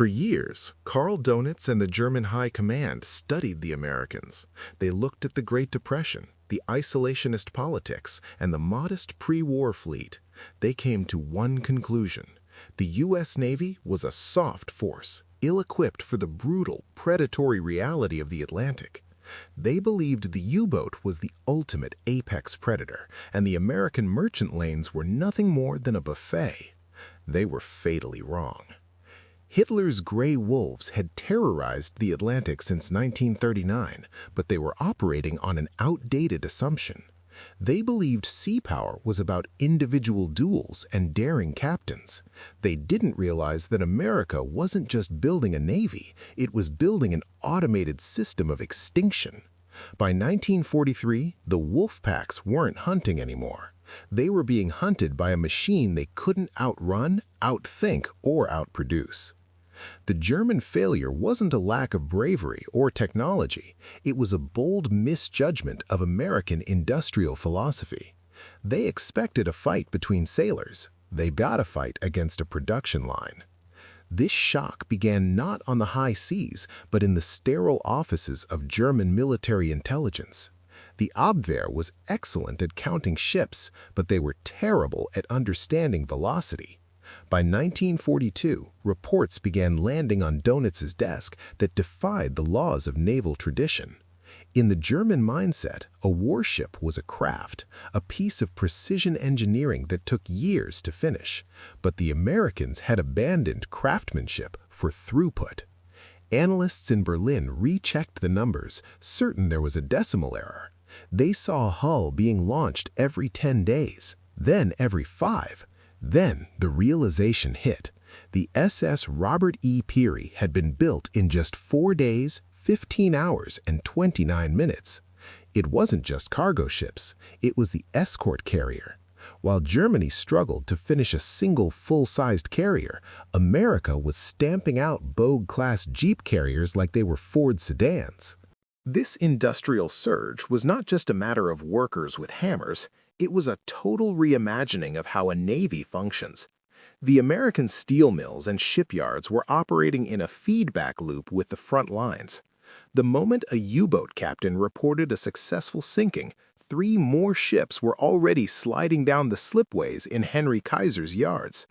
For years, Karl Donitz and the German High Command studied the Americans. They looked at the Great Depression, the isolationist politics, and the modest pre-war fleet. They came to one conclusion. The U.S. Navy was a soft force, ill-equipped for the brutal, predatory reality of the Atlantic. They believed the U-boat was the ultimate apex predator, and the American merchant lanes were nothing more than a buffet. They were fatally wrong. Hitler's gray wolves had terrorized the Atlantic since 1939, but they were operating on an outdated assumption. They believed sea power was about individual duels and daring captains. They didn't realize that America wasn't just building a navy, it was building an automated system of extinction. By 1943, the wolf packs weren't hunting anymore. They were being hunted by a machine they couldn't outrun, outthink, or outproduce. The German failure wasn't a lack of bravery or technology. It was a bold misjudgment of American industrial philosophy. They expected a fight between sailors. They got a fight against a production line. This shock began not on the high seas, but in the sterile offices of German military intelligence. The Abwehr was excellent at counting ships, but they were terrible at understanding velocity. By 1942, reports began landing on Donitz's desk that defied the laws of naval tradition. In the German mindset, a warship was a craft, a piece of precision engineering that took years to finish. But the Americans had abandoned craftsmanship for throughput. Analysts in Berlin rechecked the numbers, certain there was a decimal error. They saw a hull being launched every 10 days, then every 5. Then the realization hit. The SS Robert E. Peary had been built in just 4 days, 15 hours, and 29 minutes. It wasn't just cargo ships, it was the escort carrier. While Germany struggled to finish a single full-sized carrier, America was stamping out Bogue-class Jeep carriers like they were Ford sedans. This industrial surge was not just a matter of workers with hammers. It was a total reimagining of how a navy functions. The American steel mills and shipyards were operating in a feedback loop with the front lines. The moment a U-boat captain reported a successful sinking, 3 more ships were already sliding down the slipways in Henry Kaiser's yards.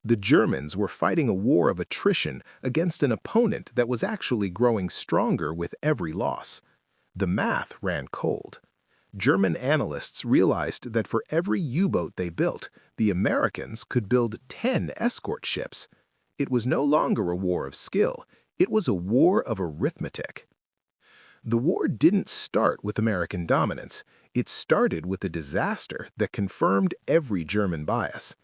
The Germans were fighting a war of attrition against an opponent that was actually growing stronger with every loss. The math ran cold. German analysts realized that for every U-boat they built, the Americans could build 10 escort ships. It was no longer a war of skill, it was a war of arithmetic. The war didn't start with American dominance, it started with a disaster that confirmed every German bias.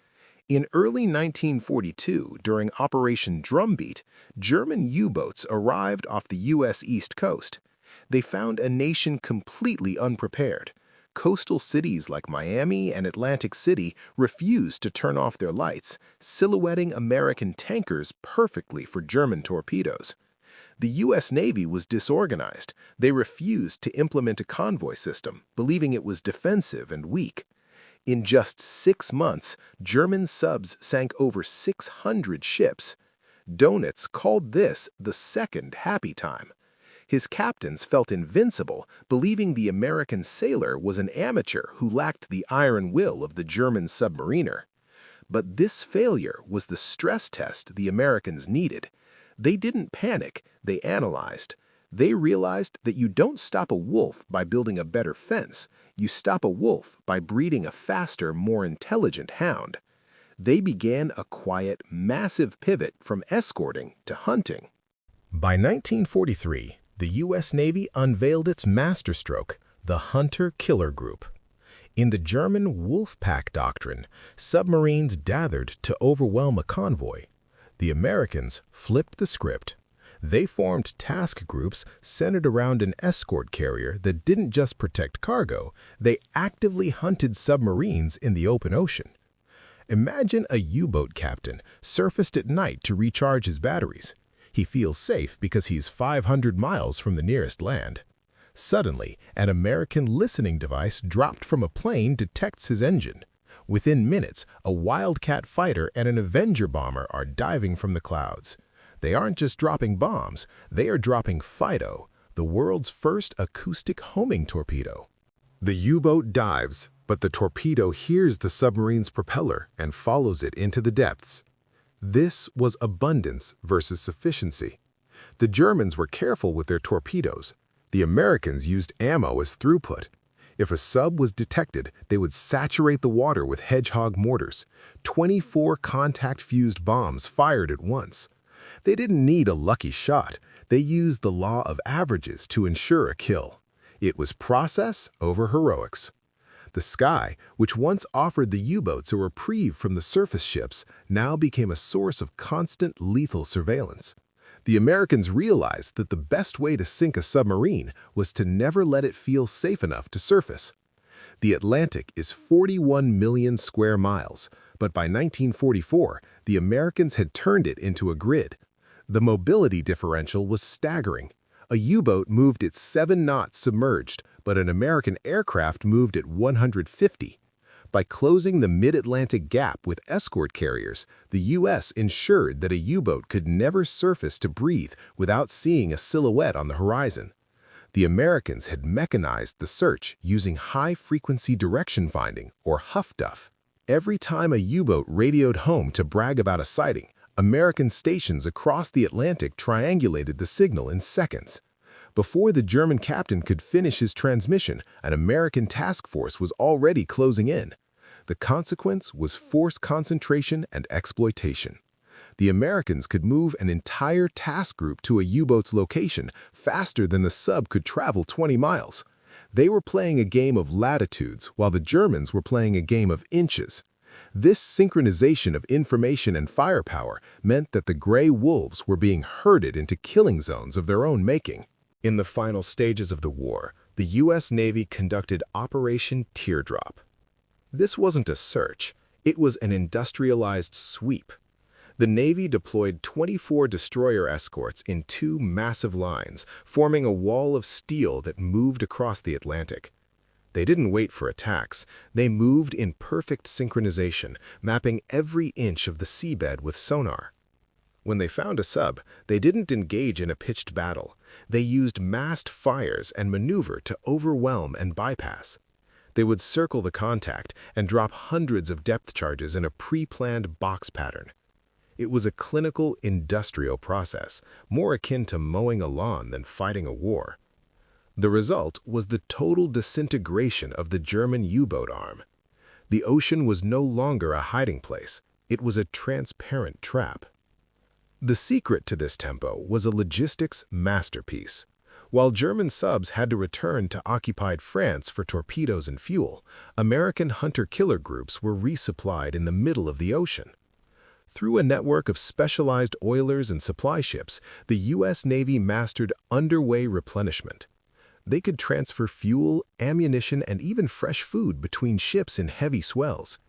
In early 1942, during Operation Drumbeat, German U-boats arrived off the U.S. East Coast. They found a nation completely unprepared. Coastal cities like Miami and Atlantic City refused to turn off their lights, silhouetting American tankers perfectly for German torpedoes. The U.S. Navy was disorganized. They refused to implement a convoy system, believing it was defensive and weak. In just 6 months, German subs sank over 600 ships. Donitz called this the second happy time. His captains felt invincible, believing the American sailor was an amateur who lacked the iron will of the German submariner. But this failure was the stress test the Americans needed. They didn't panic, they analyzed. They realized that you don't stop a wolf by building a better fence. You stop a wolf by breeding a faster, more intelligent hound. They began a quiet, massive pivot from escorting to hunting. By 1943, the U.S. Navy unveiled its masterstroke, the Hunter-Killer Group. In the German wolf pack doctrine, submarines gathered to overwhelm a convoy. The Americans flipped the script. They formed task groups centered around an escort carrier that didn't just protect cargo, they actively hunted submarines in the open ocean. Imagine a U-boat captain surfaced at night to recharge his batteries. He feels safe because he's 500 miles from the nearest land. Suddenly, an American listening device dropped from a plane detects his engine. Within minutes, a Wildcat fighter and an Avenger bomber are diving from the clouds. They aren't just dropping bombs, they are dropping Fido, the world's first acoustic homing torpedo. The U-boat dives, but the torpedo hears the submarine's propeller and follows it into the depths. This was abundance versus sufficiency. The Germans were careful with their torpedoes. The Americans used ammo as throughput. If a sub was detected, they would saturate the water with hedgehog mortars, 24 contact-fused bombs fired at once. They didn't need a lucky shot. They used the law of averages to ensure a kill. It was process over heroics. The sky, which once offered the U-boats a reprieve from the surface ships, now became a source of constant lethal surveillance. The Americans realized that the best way to sink a submarine was to never let it feel safe enough to surface. The Atlantic is 41 million square miles, but by 1944, the Americans had turned it into a grid. The mobility differential was staggering. A U-boat moved at 7 knots submerged, but an American aircraft moved at 150. By closing the mid-Atlantic gap with escort carriers, the U.S. ensured that a U-boat could never surface to breathe without seeing a silhouette on the horizon. The Americans had mechanized the search using high-frequency direction finding, or HFDUF. Every time a U-boat radioed home to brag about a sighting, American stations across the Atlantic triangulated the signal in seconds. Before the German captain could finish his transmission, an American task force was already closing in. The consequence was force concentration and exploitation. The Americans could move an entire task group to a U-boat's location faster than the sub could travel 20 miles. They were playing a game of latitudes while the Germans were playing a game of inches. This synchronization of information and firepower meant that the gray wolves were being herded into killing zones of their own making. In the final stages of the war, the U.S. Navy conducted Operation Teardrop. This wasn't a search, it was an industrialized sweep. The Navy deployed 24 destroyer escorts in 2 massive lines, forming a wall of steel that moved across the Atlantic. They didn't wait for attacks, they moved in perfect synchronization, mapping every inch of the seabed with sonar. When they found a sub, they didn't engage in a pitched battle. They used massed fires and maneuver to overwhelm and bypass. They would circle the contact and drop hundreds of depth charges in a pre-planned box pattern. It was a clinical, industrial process, more akin to mowing a lawn than fighting a war. The result was the total disintegration of the German U-boat arm. The ocean was no longer a hiding place. It was a transparent trap. The secret to this tempo was a logistics masterpiece. While German subs had to return to occupied France for torpedoes and fuel, American hunter-killer groups were resupplied in the middle of the ocean. Through a network of specialized oilers and supply ships, the U.S. Navy mastered underway replenishment. They could transfer fuel, ammunition, and even fresh food between ships in heavy swells.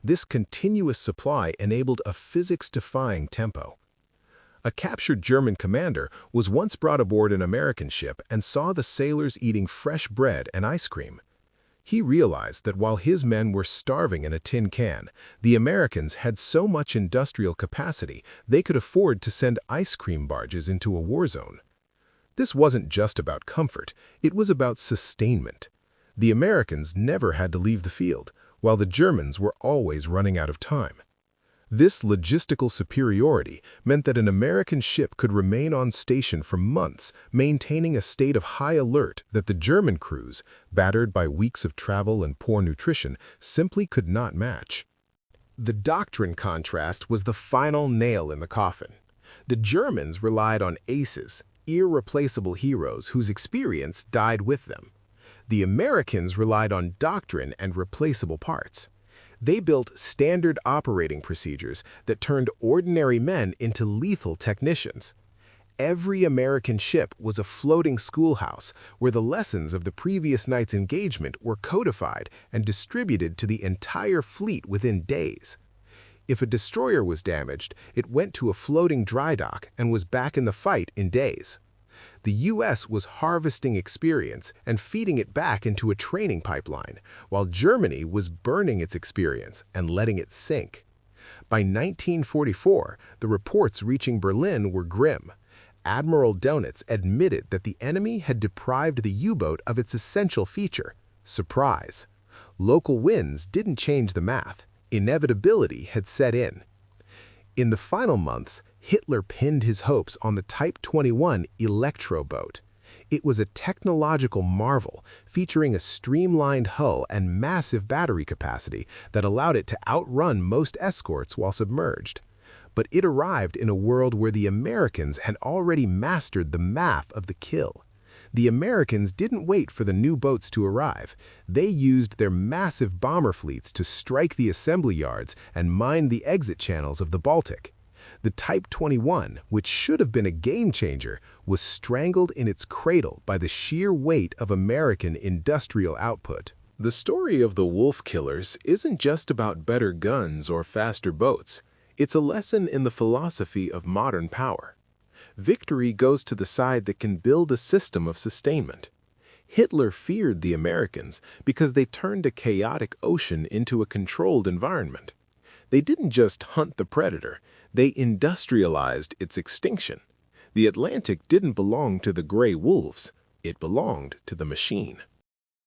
This continuous supply enabled a physics-defying tempo. A captured German commander was once brought aboard an American ship and saw the sailors eating fresh bread and ice cream. He realized that while his men were starving in a tin can, the Americans had so much industrial capacity they could afford to send ice cream barges into a war zone. This wasn't just about comfort, it was about sustainment. The Americans never had to leave the field, while the Germans were always running out of time. This logistical superiority meant that an American ship could remain on station for months, maintaining a state of high alert that the German crews, battered by weeks of travel and poor nutrition, simply could not match. The doctrine contrast was the final nail in the coffin. The Germans relied on aces, irreplaceable heroes whose experience died with them. The Americans relied on doctrine and replaceable parts. They built standard operating procedures that turned ordinary men into lethal technicians. Every American ship was a floating schoolhouse where the lessons of the previous night's engagement were codified and distributed to the entire fleet within days. If a destroyer was damaged, it went to a floating dry dock and was back in the fight in days. The U.S. was harvesting experience and feeding it back into a training pipeline, while Germany was burning its experience and letting it sink. By 1944, the reports reaching Berlin were grim. Admiral Dönitz admitted that the enemy had deprived the U-boat of its essential feature, surprise. Local winds didn't change the math. Inevitability had set in. In the final months, Hitler pinned his hopes on the Type 21 electro boat. It was a technological marvel, featuring a streamlined hull and massive battery capacity that allowed it to outrun most escorts while submerged. But it arrived in a world where the Americans had already mastered the math of the kill. The Americans didn't wait for the new boats to arrive. They used their massive bomber fleets to strike the assembly yards and mine the exit channels of the Baltic. The Type 21, which should have been a game-changer, was strangled in its cradle by the sheer weight of American industrial output. The story of the Wolf Killers isn't just about better guns or faster boats. It's a lesson in the philosophy of modern power. Victory goes to the side that can build a system of sustainment. Hitler feared the Americans because they turned a chaotic ocean into a controlled environment. They didn't just hunt the predator, they industrialized its extinction. The Atlantic didn't belong to the gray wolves, it belonged to the machine.